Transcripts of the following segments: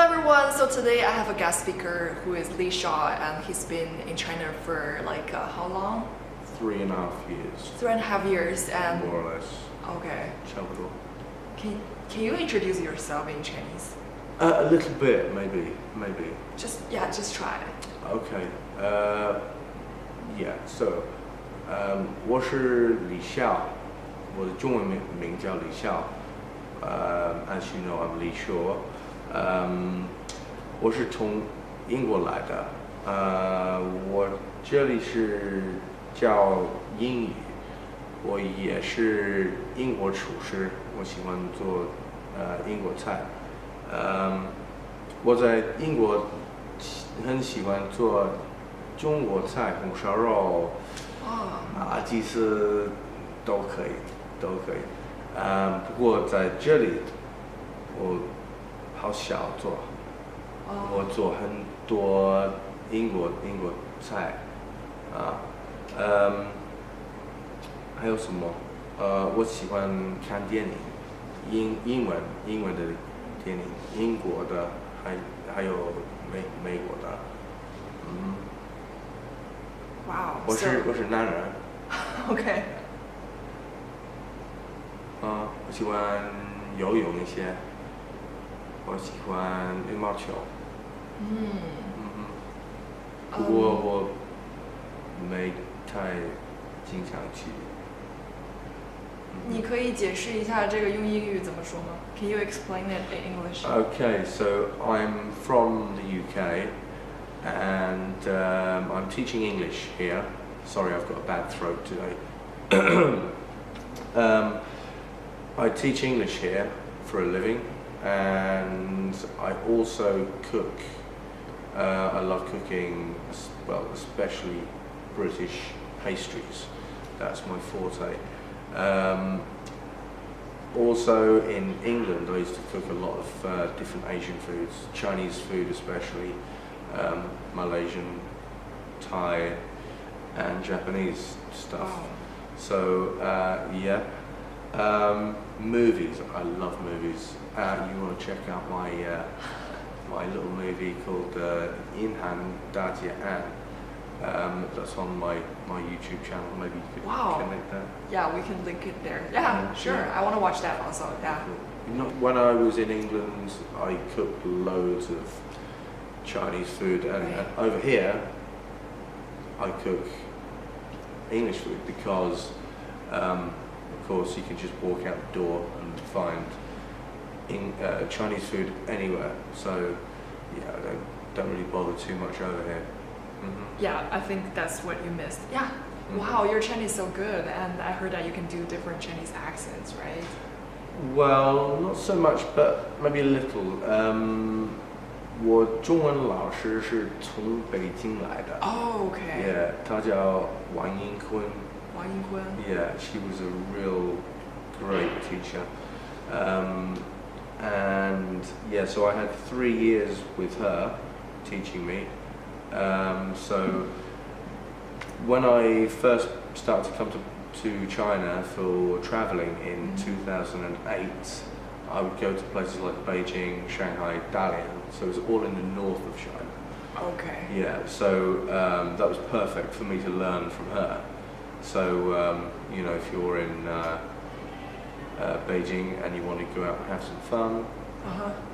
everyone. So today I have a guest speaker who is Li Shaw, and he's been in China for how long? 3.5 years. 3.5 years, and more or less. okay. 差不多. Can you introduce yourself in Chinese? A little bit, maybe. Just try. Okay. Yeah. So, 我是李笑，我的中文名叫李笑。As you know, I'm Li Shaw. 我是从英国来的。我这里是教英语。我也是英国厨师，我喜欢做英国菜。我在英国很喜欢做中国菜，红烧肉、鸡丝都可以。不过在这里我好少做，我做很多英国菜还有什么？我喜欢看电影，英文的电影，英国的，还有美国的。Wow. 我是男人。Okay. 我喜欢游泳一些，我喜欢羽毛球。不过我没太经常去。你可以解释一下这个用英语怎么说吗？ Can you explain it in English? Okay, so I'm from the UK and I'm teaching English here. Sorry, I've got a bad throat today. I teach English here for a living, and I also cook. I love cooking, well, especially British pastries. That's my forte. Also in England, I used to cook a lot of different Asian foods, Chinese food especially, Malaysian, Thai, and Japanese stuff. Wow. So yeah. Movies, I love movies. You want to check out my little movie called Inhan Dajian. That's on my YouTube channel. Maybe you could connect that. Yeah, we can link it there. Yeah, sure. Yeah. I want to watch that also. Yeah. When I was in England, I cooked loads of Chinese food, and over here, I cook English food because. Of course, you can just walk out the door and find Chinese food anywhere. So, yeah, I don't really bother too much over here. Yeah, I think that's what you missed. Yeah. Wow, your Chinese is so good, and I heard that you can do different Chinese accents, right? Well, not so much, but maybe a little. 我中文老师是从北京来的。Oh, okay. Yeah, 他叫王英坤。Yeah, she was a real great teacher. And yeah, so I had 3 years with her teaching me. So when I first started to come to China for traveling in 2008, I would go to places like Beijing, Shanghai, Dalian. So it was all in the north of China. Okay. Yeah, so that was perfect for me to learn from her. So, if you're in Beijing and you want to go out and have some fun,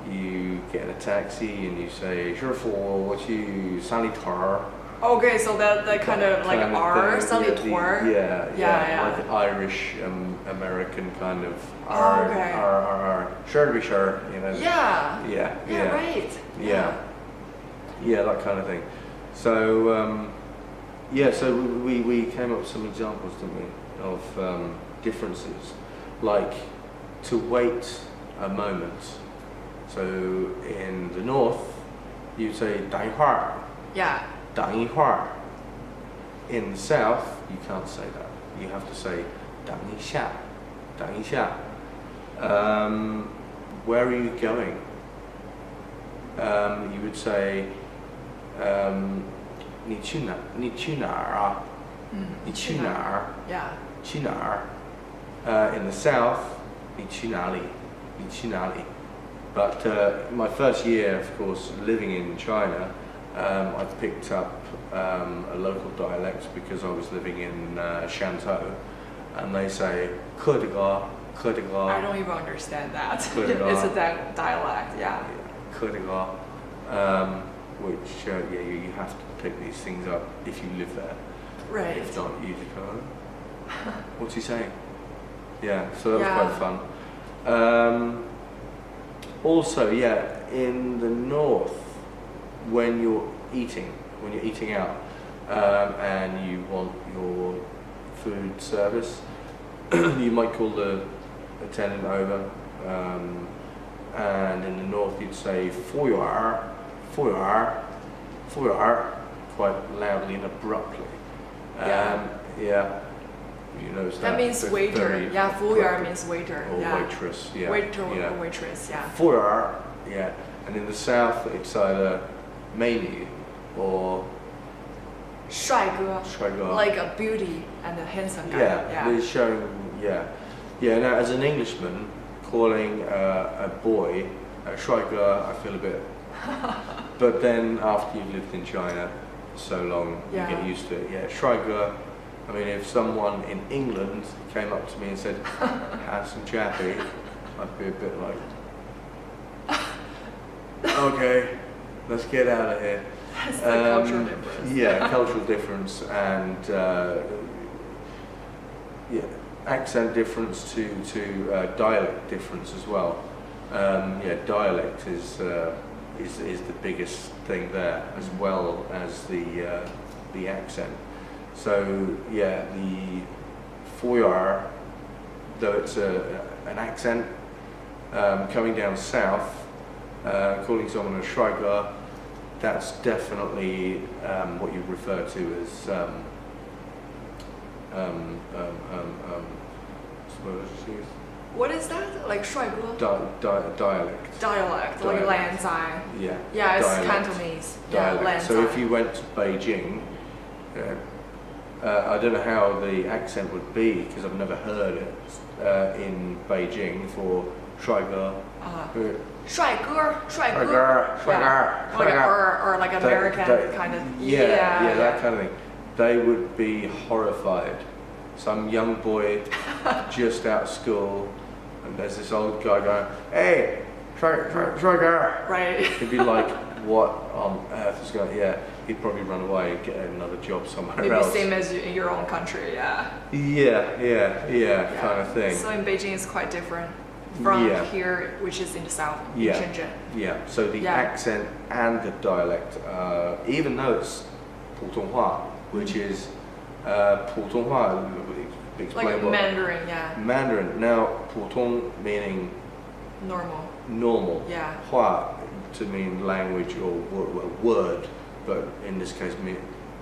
you get in a taxi and you say, 师傅，我去三里屯儿. Okay, so that kind of like R, 三里屯儿. Yeah. Like Irish, American kind of R. Sure to be sure, Yeah, right. Yeah, that kind of thing. So, so we came up with some examples, didn't we, of differences, like to wait a moment. So in the north, you say 等一会儿. Yeah. 等一会儿. In the south, you can't say that. You have to say 等一下. 等一下. Where are you going? You would say 你去哪儿啊? 你去哪儿? Yeah. 去哪儿? In the south, 你去哪里? 你去哪里? But my first year, of course, living in China, I picked up a local dialect because I was living in Shantou, and they say "Kudiga, Kudiga." I don't even understand that. Kudiga. It's a dialect, yeah. Kudiga, which you have to pick these things up if you live there. Right. If not, you just go, "Oh, what's he saying?" Yeah, so that was quite fun. Also, in the north, when you're eating out, and you want your food service, you might call the attendant over, and in the north you'd say "foyer," quite loudly and abruptly. You notice that means waiter. Yeah, "foyer" means waiter. Or waitress. Yeah. Waiter or waitress. Yeah. "Foyer," yeah. And in the south, it's either 美女 or 帅哥. 帅哥. Like a beauty and a handsome guy. Yeah. They're showing. Yeah. Now, as an Englishman, calling a boy a 帅哥, I feel a bit. But then after you've lived in China so long, you get used to it. Yeah, 帅哥. I mean, if someone in England came up to me and said, "Handsome chappy," I'd be a bit like, "Okay, let's get out of here." That's the cultural difference. Yeah, cultural difference and accent difference to dialect difference as well. Dialect is the biggest thing there, as well as the accent. So the "foyer," though it's an accent, coming down south, calling someone a 帅哥, that's definitely what you refer to as what is that? Like 帅哥? Dialect. Dialect, like 靓仔. Yeah, it's dialect. Cantonese. Dialect. 靓仔. So if you went to Beijing, I don't know how the accent would be because I've never heard it in Beijing for 帅哥. 帅哥. Or like American kind of. That kind of thing. They would be horrified. Some young boy just out of school, and there's this old guy going, "Hey, 帅哥." Right. He'd be like, "What on earth is going?" Yeah, he'd probably run away and get another job somewhere Maybe else. same as in your own country, Kind of thing. So in Beijing, it's quite different from here, which is in the south, in Shenzhen. Yeah. So the accent and the dialect, even though it's 普通话, which is 普通话, explain like what Mandarin, Mandarin. Now, 普通meaning normal. Yeah. 话 to mean language or word, but in this case,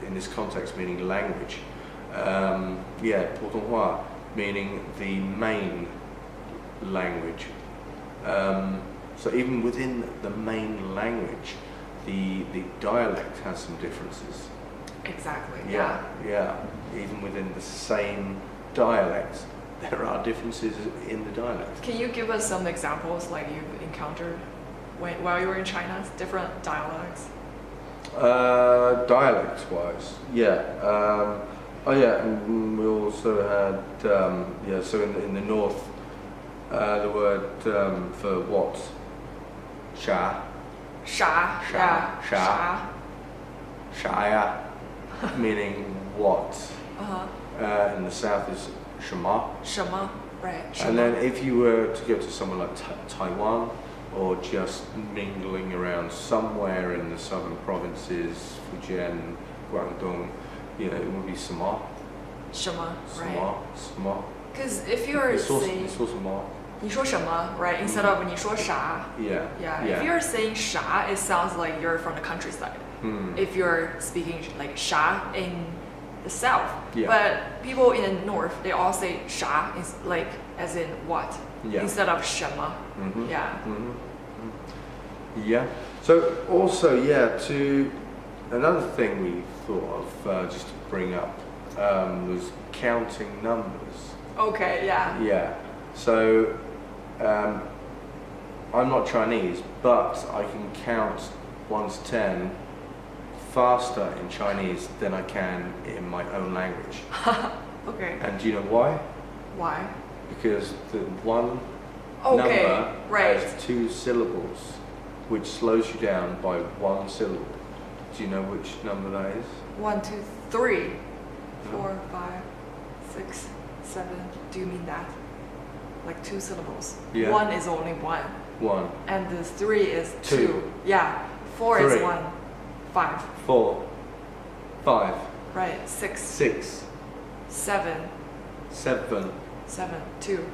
in this context, meaning language. 普通话 meaning the main language. So even within the main language, the dialect has some differences. Exactly. Yeah. Even within the same dialect, there are differences in the dialect. Can you give us some examples like you've encountered while you were in China, different dialects? Dialect-wise, and we also had, so in the north, the word for what? 啥. 啥. Meaning what? In the south is 什么. 什么, right. 什么. And then if you were to go to somewhere like Taiwan, or just mingling around somewhere in the southern provinces, Fujian, Guangdong, it would be 什么. 什么, right. 什么. Because if you're saying 你说什么? 你说什么, right, instead of 你说啥. Yeah. If you're saying 啥, it sounds like you're from the countryside. If you're speaking like 啥in the south. But people in the north, they all say 啥, is like as in what, instead of 什么. Yeah. So also, to another thing we thought of just to bring up was counting numbers. Okay. Yeah. So I'm not Chinese, but I can count 1 to 10 faster in Chinese than I can in my own language. Okay. And do you know why? Why? Because the one Okay, number right. has 2 syllables, which slows you down by 1 syllable. Do you know which number that is? 1, 2, 3, 4, 5, 6, 7. Do you mean that? Like 2 syllables. Yeah. 1 is only 1. 1, And the 3 is 2. 2. Yeah. 4 3. is 1. 5. 4, 5, Right. 6. 6, 7. 7. 7. 2.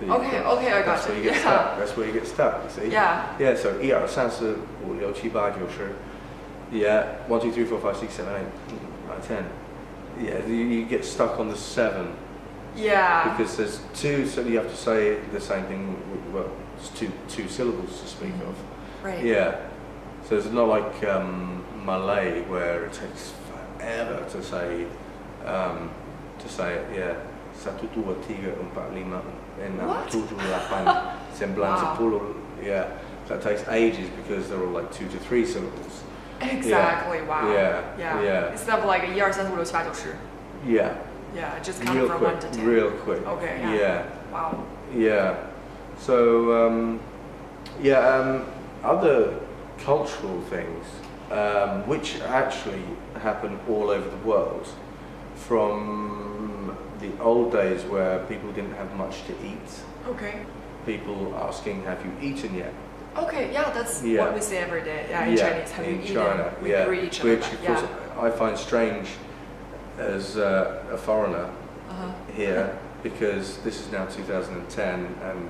There you Okay, go. okay, I got That's where you. you get Yeah. stuck. That's where you get stuck, you see? Yeah. Yeah, so 1, 2, 3, 4, 5, 6, 7, 8, 9, 10. Yeah, 1, 2, 3, 4, 5, 6, 7, 8, 9, 10. Yeah, you get stuck on the 7 Yeah. because there's 2, so you have to say the same thing. Well, it's two syllables to speak of. Right. Yeah, so it's not like Malay where it takes forever to say it. Yeah, 1, 2, 3, 4, 5, 6, 7, 8, 9, 10, Wow. 10. Yeah, that takes ages because they're all like 2 to 3 syllables. Exactly. Wow. Yeah. Yeah. Yeah. Instead of like 1, 2, 3, 4, 5, 6, 7, 8, 9. Yeah, Yeah. Just count real from quick, 1 to 10. real quick. Okay. Yeah. Yeah, Wow. yeah. So other cultural things which actually happen all over the world, from the old days where people didn't have much to eat, Okay. people asking, "Have you eaten yet?" Okay. Yeah. That's Yeah. what we say every day. Yeah. In Chinese. Have you in eaten? China, We yeah. greet each other. Which of Yeah. course I find strange as a foreigner Uh-huh. here, because this is now 2010, and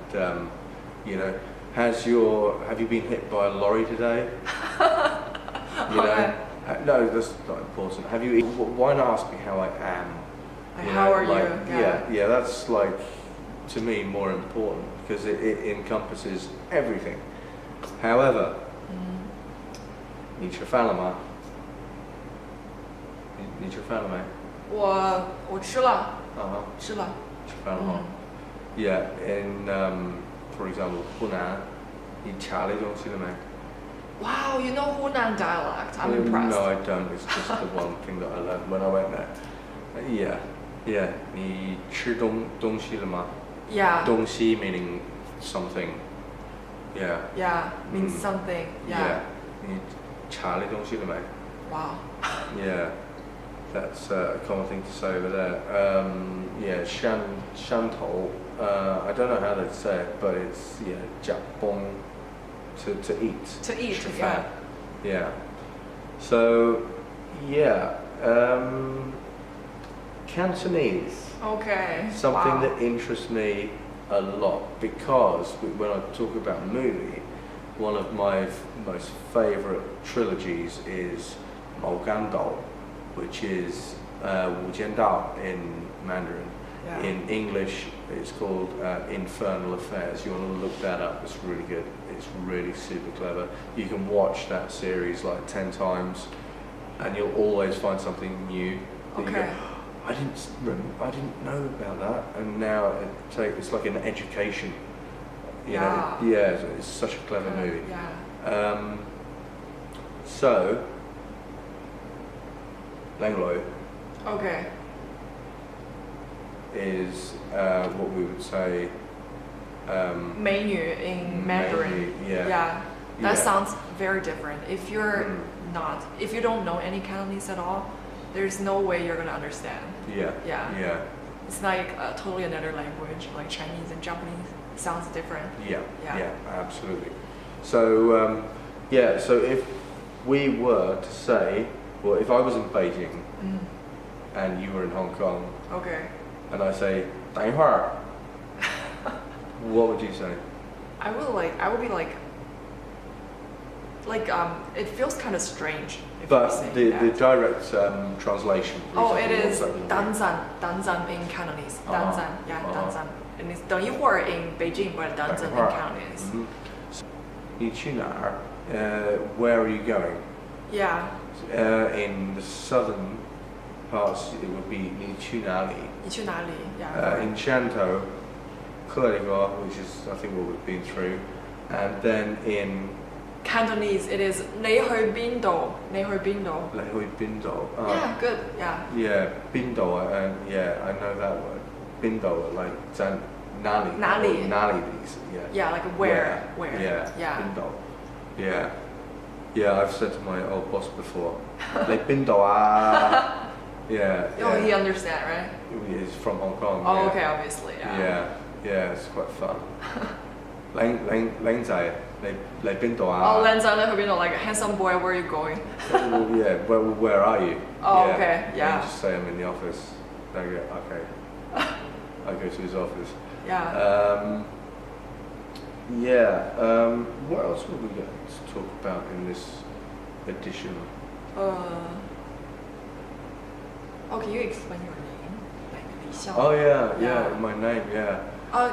you know, have you been hit by a lorry today? You know, no, that's not important. Have you? Why not ask me how I am? Like, You how know, are like, you? yeah, that's like, to me, more important because it encompasses everything. However, 你吃饭了吗？你吃饭了没？我吃了，吃了。吃饭了吗？ Yeah, in for example, 湖南，你查了东西了没？ Wow, you know Hunan dialect. I'm impressed. No, I don't. It's just the one thing that I learned when I went there. Yeah, yeah. 你吃东西了吗？ Yeah. 东西 meaning something. Yeah. Yeah, means something. Yeah. 你查了东西了没？ Wow. Yeah, that's a common thing to say over there. Yeah, shantou. I don't know how they say it, but it's japong, to eat. To eat. Shifan. Yeah. Yeah. So, yeah, Cantonese. Okay. Something wow. that interests me a lot, because when I talk about a movie, one of my most favourite trilogies is Mao Gandao, which is Wu Jiandao in Mandarin. Yeah. In English, it's called Infernal Affairs. You want to look that up. It's really good. It's really super clever. You can watch that series like 10 times, and you'll always find something new. That you Okay. go, I didn't know about that, and now it's like an education. You know, yeah, it's such a clever movie. Yeah. So, Langloi Okay. is what we would say. 美女 in Mandarin. 美女, yeah. Yeah. That Yeah. sounds very different. If you don't know any Cantonese at all, there's no way you're gonna understand. Yeah. Yeah. Yeah. It's like totally another language, like Chinese and Japanese. It sounds different. Yeah. Yeah. Yeah. Absolutely. So yeah. So if we were to say, well, if I was in Beijing and you were in Hong Kong, Okay. and I say 等一会儿, what would you say? I would be like it feels kind of strange if you But say the that. direct translation. for Oh, example, it what's is that gonna be? danzan in Cantonese. Danzan, yeah, danzan. And it's 等一会儿 in Beijing, but danzan in Cantonese. Mhm. 你去哪儿? Where are you going? Yeah. In the southern parts, it would be 你去哪里? 你去哪里? Yeah. In Shantou, 克里国, which is I think what we've been through, And then in Cantonese, it is 你去邊度?你去邊度? 你去邊度? Yeah, good. Yeah. Yeah, 邊度, and yeah, I know that word. 邊度, like 在哪里? 哪里?哪里 is, yeah. Yeah, like where? Yeah. Yeah. 邊度? Yeah. Yeah, I've said to my old boss before, 你邊度啊? Yeah. Oh, he understand, right? He's from Hong Kong. Oh, yeah. okay, obviously. Yeah, it's quite fun. 靚仔, 你邊度啊? Oh, 靚仔,你去邊度? Like, handsome boy, where are you going? Well, yeah, where are you? Oh, okay, yeah. And just say I'm in the office. They go, okay. I go to his office. Yeah. What else would we get to talk about in this edition? Oh, can you explain your name? Like, Li Xiao. Oh yeah, my name, yeah.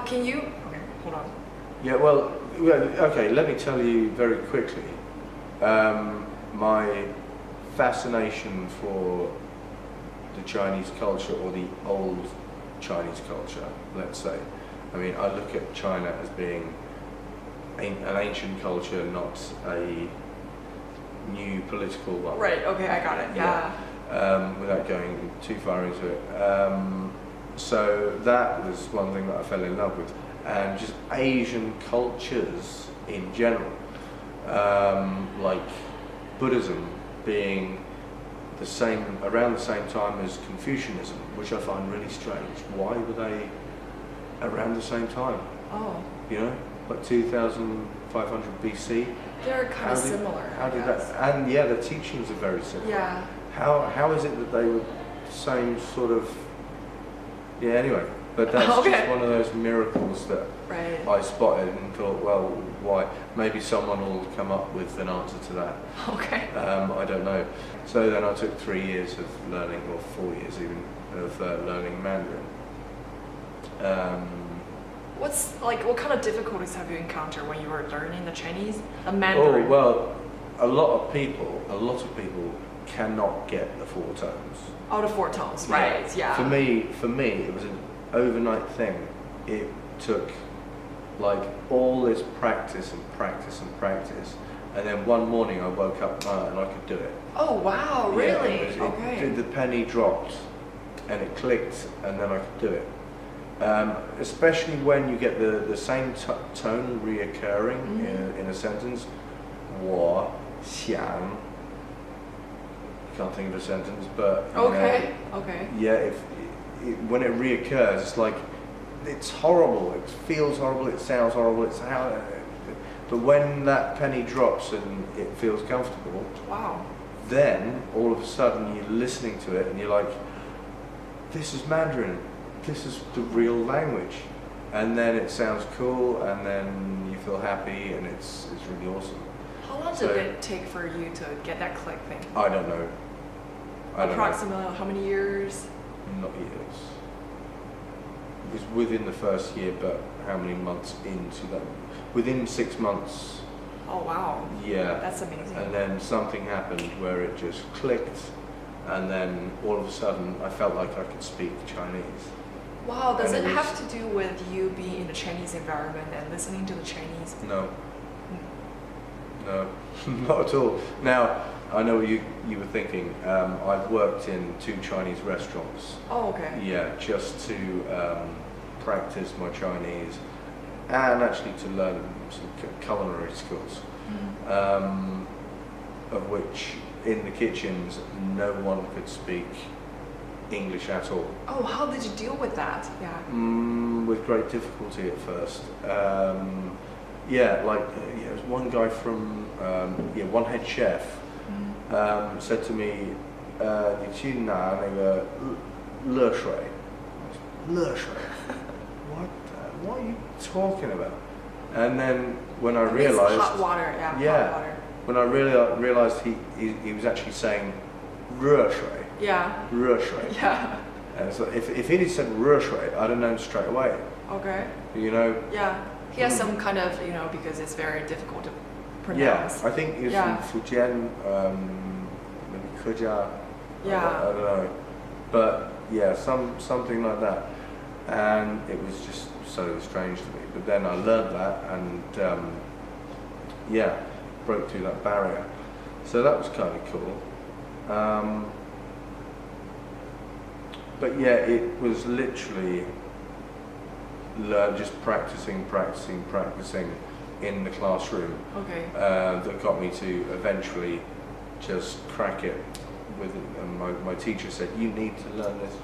Can you? Okay, hold on. Yeah, well, okay, let me tell you very quickly. My fascination for the Chinese culture, or the old Chinese culture, let's say. I mean, I look at China as being an ancient culture, not a new political one. Right, okay, I got it, yeah. Without going too far into it. So that was one thing that I fell in love with. And just Asian cultures in general, like Buddhism being around the same time as Confucianism, which I find really strange. Why were they around the same time? Oh. You know, like 2500 BC. They're kind of similar. How did that? And yeah, the teachings are very similar. Yeah. How is it that they were the same sort of? Yeah. Anyway, but that's just one of those miracles that I spotted and thought, well, why? Maybe someone will come up with an answer to that. Okay. I don't know. So then I took 3 years of learning, or 4 years even, of learning Mandarin. What kind of difficulties have you encountered when you were learning the Chinese, the Mandarin? Oh, well, a lot of people cannot get the four tones. Oh, the four tones, right? Yeah. For me, it was an overnight thing. It took like all this practice, and then one morning I woke up and I could do it. Oh wow, really? Okay. The penny dropped, and it clicked, and then I could do it. Especially when you get the same tone reoccurring in a sentence. 我想. Can't think of a sentence, but okay. Yeah, when it reoccurs, it's like it's horrible. It feels horrible. It sounds horrible. But when that penny drops and it feels comfortable, wow. Then all of a sudden you're listening to it and you're like, this is Mandarin. This is the real language. And then it sounds cool, and then you feel happy, and it's really awesome. How long did it take for you to get that click thing? I don't know. Approximately how many years? Not years. It was within the first year, but how many months into that? Within 6 months. Oh wow. Yeah. That's amazing. And then something happened where it just clicked, and then all of a sudden I felt like I could speak Chinese. Wow, does it have to do with you being in the Chinese environment and listening to the Chinese? No. No, not at all. Now, I know what you were thinking. I've worked in 2 Chinese restaurants. Oh, okay. Yeah, just to practice my Chinese and actually to learn some culinary skills. Of which, in the kitchens, no one could speak English at all. Oh, how did you deal with that? Yeah. With great difficulty at first. There was one guy from, one head chef said to me, 你去拿那个热水. What are you talking about? And then when I realized, hot water, hot water. When I realized he was actually saying 热水. Yeah. 热水. Yeah. And so if he'd said 热水, I'd have known straight away. Okay. You know. Yeah. He has some kind of, because it's very difficult to pronounce. Yeah, I think he's from Fujian, maybe Keja. Yeah. I don't know. But yeah, something like that. And it was just so strange to me. But then I learned that, and yeah, broke through that barrier. So that was kind of cool. But yeah, it was literally just practicing in the classroom. Okay. That got me to eventually just crack it. And my teacher said, "You need to learn this.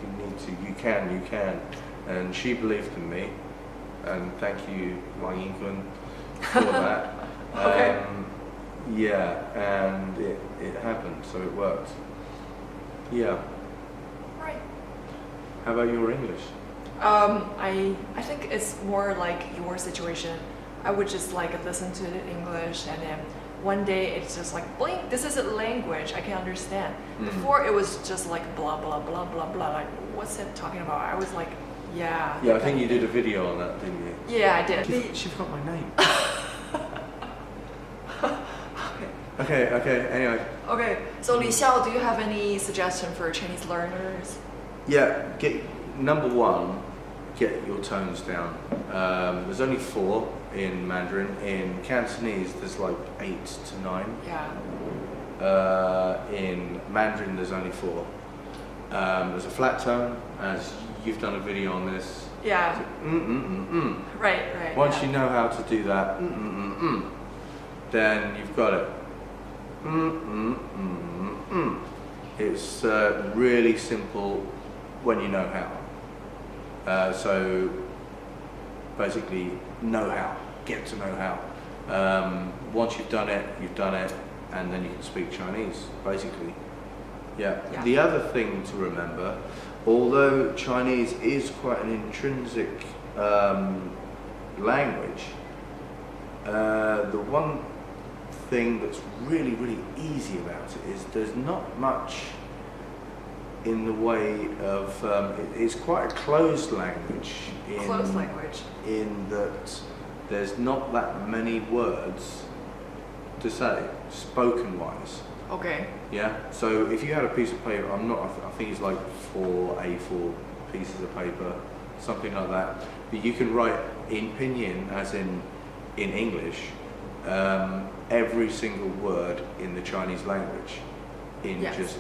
You can," and she believed in me. And thank you, Wang Yingkun, for that. Okay. Yeah, and it happened, so it worked. Yeah. Right. How about your English? I think it's more like your situation. I would just like listen to the English, and then one day it's just like blink. This is a language I can understand. Before it was just like blah blah blah blah blah. Like what's it talking about? I was like, yeah. Yeah, I think you did a video on that, didn't you? Yeah, I did. She forgot my name. Okay. Anyway. Okay. So Li Xiao, do you have any suggestion for Chinese learners? Yeah. Number one, get your tones down. There's only 4 in Mandarin. In Cantonese, there's like 8 to 9. Yeah. In Mandarin, there's only 4. There's a flat tone, as you've done a video on this. Yeah. Right. Once you know how to do that, then you've got it. It's really simple when you know how. So basically, know how. Get to know how. Once you've done it, and then you can speak Chinese, basically. Yeah. The other thing to remember, although Chinese is quite an intrinsic language, the one thing that's really, really easy about it is there's not much in the way of, it's quite a closed language. Closed language. In that there's not that many words to say, spoken-wise. Okay. Yeah. So if you had a piece of paper, I think it's like 4 A4 pieces of paper, something like that. But you can write in pinyin, as in English, every single word in the Chinese language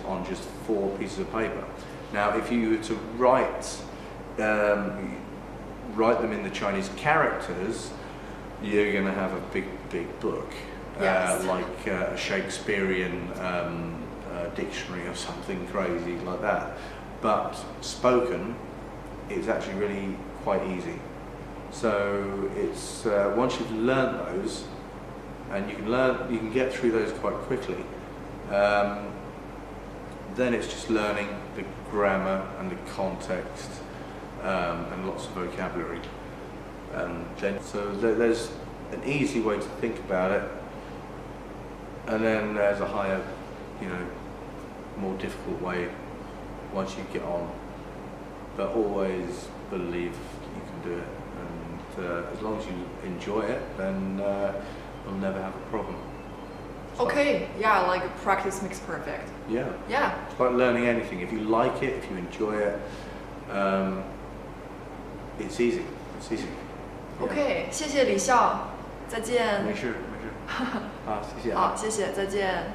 on just 4 pieces of paper. Now, if you were to write them in the Chinese characters, you're going to have a big book. Yes. Like a Shakespearean dictionary or something crazy like that. But spoken is actually really quite easy. So it's once you've learned those, and you can get through those quite quickly. Then it's just learning the grammar and the context and lots of vocabulary. And then there's an easy way to think about it. And then there's a higher, more difficult way once you get on. But always believe you can do it. And as long as you enjoy it, then you'll never have a problem. Okay, yeah, like practice makes perfect. Yeah. Yeah. It's like learning anything. If you like it, if you enjoy it, it's easy. It's easy. Yeah. OK， 谢谢李笑，再见。没事。好，谢谢。好，谢谢，再见。